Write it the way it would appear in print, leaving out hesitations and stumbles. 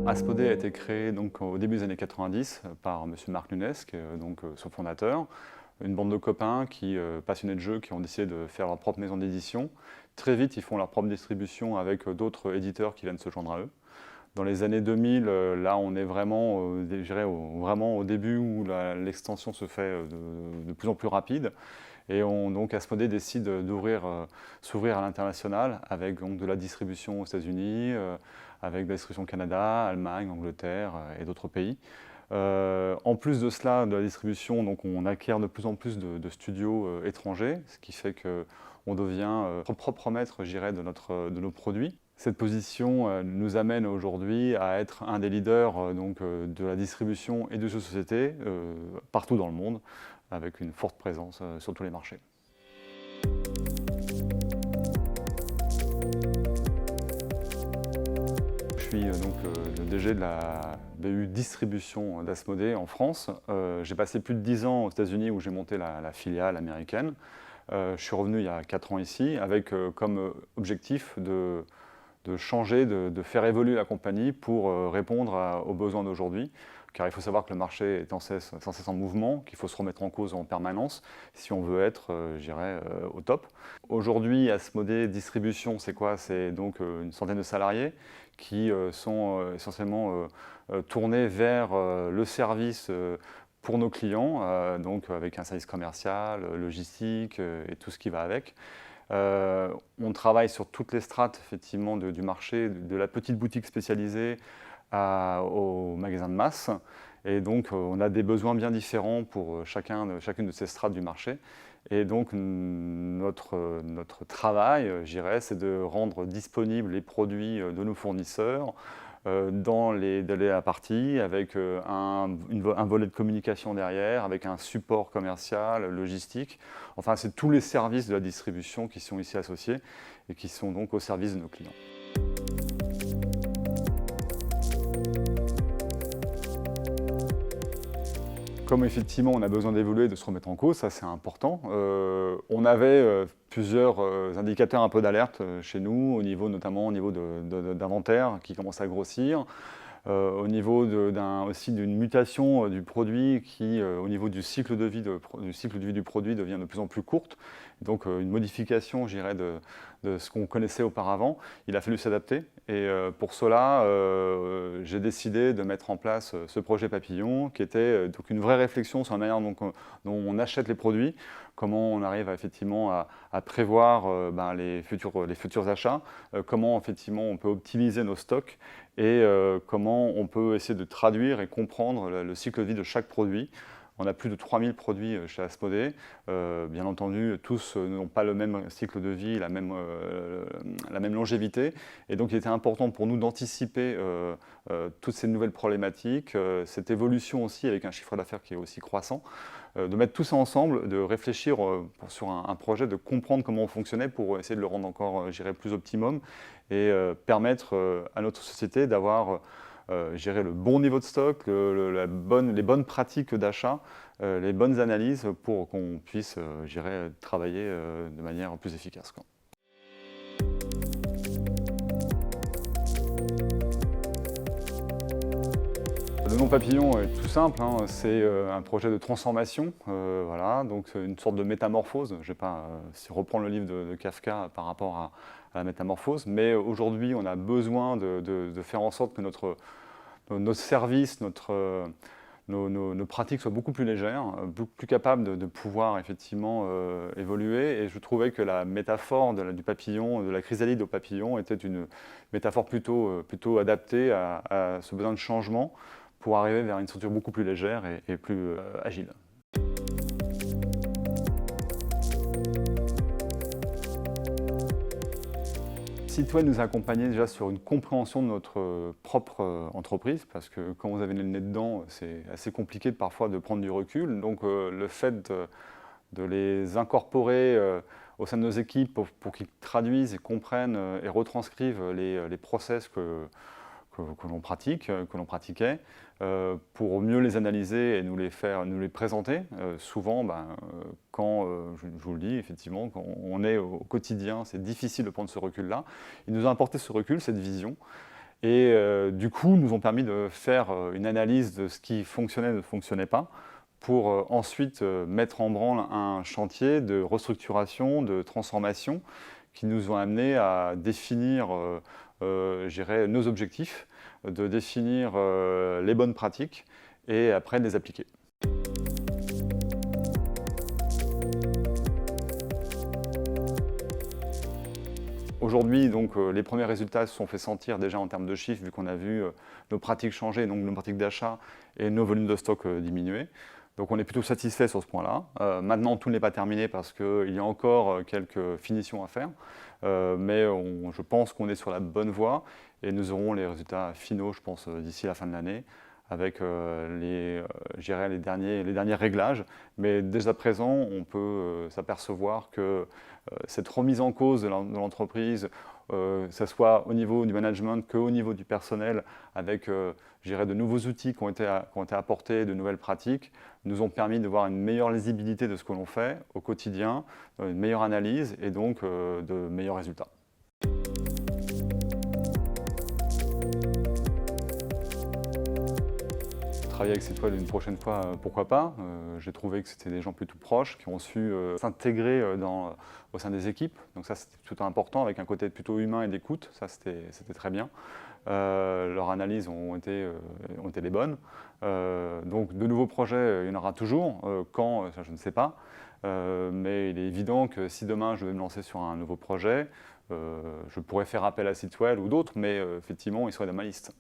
Aspodé a été créé donc, au début des années 90 par M. Marc Nunes, qui est son fondateur. Une bande de copains passionnés de jeux qui ont décidé de faire leur propre maison d'édition. Très vite, ils font leur propre distribution avec d'autres éditeurs qui viennent se joindre à eux. Dans les années 2000, là, on est vraiment, je dirais, vraiment au début où l'extension se fait de plus en plus rapide. Et donc Aspodé décide s'ouvrir à l'international avec donc, de la distribution aux États-Unis, avec de la distribution au Canada, Allemagne, Angleterre et d'autres pays. En plus de cela, de la distribution, donc on acquiert de plus en plus de studios étrangers, ce qui fait qu'on devient propre maître, je dirais, de nos produits. Cette position nous amène aujourd'hui à être un des leaders de la distribution et de jeux de société partout dans le monde, avec une forte présence sur tous les marchés. Je suis donc le DG de la BU Distribution d'Asmodée en France. J'ai passé plus de 10 ans aux États-Unis où j'ai monté la filiale américaine. Je suis revenu il y a 4 ans ici avec comme objectif de changer, de faire évoluer la compagnie pour répondre aux besoins d'aujourd'hui. Car il faut savoir que le marché est sans cesse en mouvement, qu'il faut se remettre en cause en permanence si on veut être, je dirais, au top. Aujourd'hui, Asmodée Distribution, c'est quoi? C'est donc une centaine de salariés qui sont essentiellement tournés vers le service pour nos clients, donc avec un service commercial, logistique et tout ce qui va avec. On travaille sur toutes les strates effectivement du marché, de la petite boutique spécialisée au magasin de masse. Et donc on a des besoins bien différents pour chacune de ces strates du marché. Et donc notre travail, je dirais, c'est de rendre disponibles les produits de nos fournisseurs dans les délais impartis, avec un volet de communication derrière, avec un support commercial, logistique. Enfin, c'est tous les services de la distribution qui sont ici associés et qui sont donc au service de nos clients. Comme effectivement on a besoin d'évoluer, de se remettre en cause, ça c'est important. On avait plusieurs indicateurs un peu d'alerte chez nous, notamment au niveau d'inventaire qui commence à grossir, au niveau aussi d'une mutation du produit qui, au niveau du cycle de vie du produit, devient de plus en plus courte. Donc une modification, je dirais, de ce qu'on connaissait auparavant. Il a fallu s'adapter et pour cela, j'ai décidé de mettre en place ce projet Papillon qui était donc une vraie réflexion sur la manière dont on achète les produits, comment on arrive effectivement à prévoir les futurs achats, comment effectivement on peut optimiser nos stocks et comment on peut essayer de traduire et comprendre le cycle de vie de chaque produit. On a plus de 3000 produits chez Asmodée. Bien entendu, tous n'ont pas le même cycle de vie, la même longévité. Et donc, il était important pour nous d'anticiper toutes ces nouvelles problématiques, cette évolution aussi avec un chiffre d'affaires qui est aussi croissant, de mettre tout ça ensemble, de réfléchir sur un projet, de comprendre comment on fonctionnait pour essayer de le rendre encore, je dirais, plus optimum et permettre à notre société d'avoir gérer le bon niveau de stock, les bonnes pratiques d'achat, les bonnes analyses pour qu'on puisse travailler de manière plus efficace, quoi. Le nom Papillon est tout simple, hein, c'est un projet de transformation, voilà, donc une sorte de métamorphose. Je ne vais pas reprendre le livre de Kafka par rapport à la métamorphose, mais aujourd'hui on a besoin de faire en sorte que nos services, nos pratiques soient beaucoup plus légères, beaucoup plus capables de pouvoir effectivement évoluer. Et je trouvais que la métaphore du papillon, de la chrysalide au papillon, était une métaphore plutôt adaptée à ce besoin de changement pour arriver vers une structure beaucoup plus légère et plus agile. Sitwell nous a accompagnés déjà sur une compréhension de notre propre entreprise, parce que quand vous avez le nez dedans, c'est assez compliqué parfois de prendre du recul. Donc le fait de les incorporer au sein de nos équipes pour qu'ils traduisent et comprennent et retranscrivent les process que l'on pratique, que l'on pratiquait, pour mieux les analyser et nous les présenter. Souvent, quand, je vous le dis, effectivement, quand on est au quotidien, c'est difficile de prendre ce recul-là. Il nous a apporté ce recul, cette vision. Et du coup, nous ont permis de faire une analyse de ce qui fonctionnait et ne fonctionnait pas, pour ensuite mettre en branle un chantier de restructuration, de transformation, qui nous ont amenés à définir je dirais, nos objectifs, de définir les bonnes pratiques et après de les appliquer. Aujourd'hui, donc, les premiers résultats se sont fait sentir déjà en termes de chiffres, vu qu'on a vu nos pratiques changer, donc nos pratiques d'achat et nos volumes de stock diminuer. Donc on est plutôt satisfait sur ce point-là. Maintenant, tout n'est pas terminé parce qu'il y a encore quelques finitions à faire, mais je pense qu'on est sur la bonne voie et nous aurons les résultats finaux, je pense, d'ici la fin de l'année, avec je dirais les derniers réglages. Mais dès à présent, on peut s'apercevoir que cette remise en cause de l'entreprise, que ce soit au niveau du management qu'au niveau du personnel, avec je dirais, de nouveaux outils qui ont été apportés, de nouvelles pratiques, nous ont permis de voir une meilleure lisibilité de ce que l'on fait au quotidien, une meilleure analyse et donc de meilleurs résultats. Travailler avec Sitwell une prochaine fois, pourquoi pas. J'ai trouvé que c'était des gens plutôt proches qui ont su s'intégrer au sein des équipes. Donc ça, c'était plutôt important, avec un côté plutôt humain et d'écoute. Ça, c'était très bien. Leurs analyses ont été les bonnes. Donc de nouveaux projets, il y en aura toujours. Quand, ça, je ne sais pas. Mais il est évident que si demain je devais me lancer sur un nouveau projet, je pourrais faire appel à Sitwell ou d'autres, mais effectivement, il serait dans ma liste.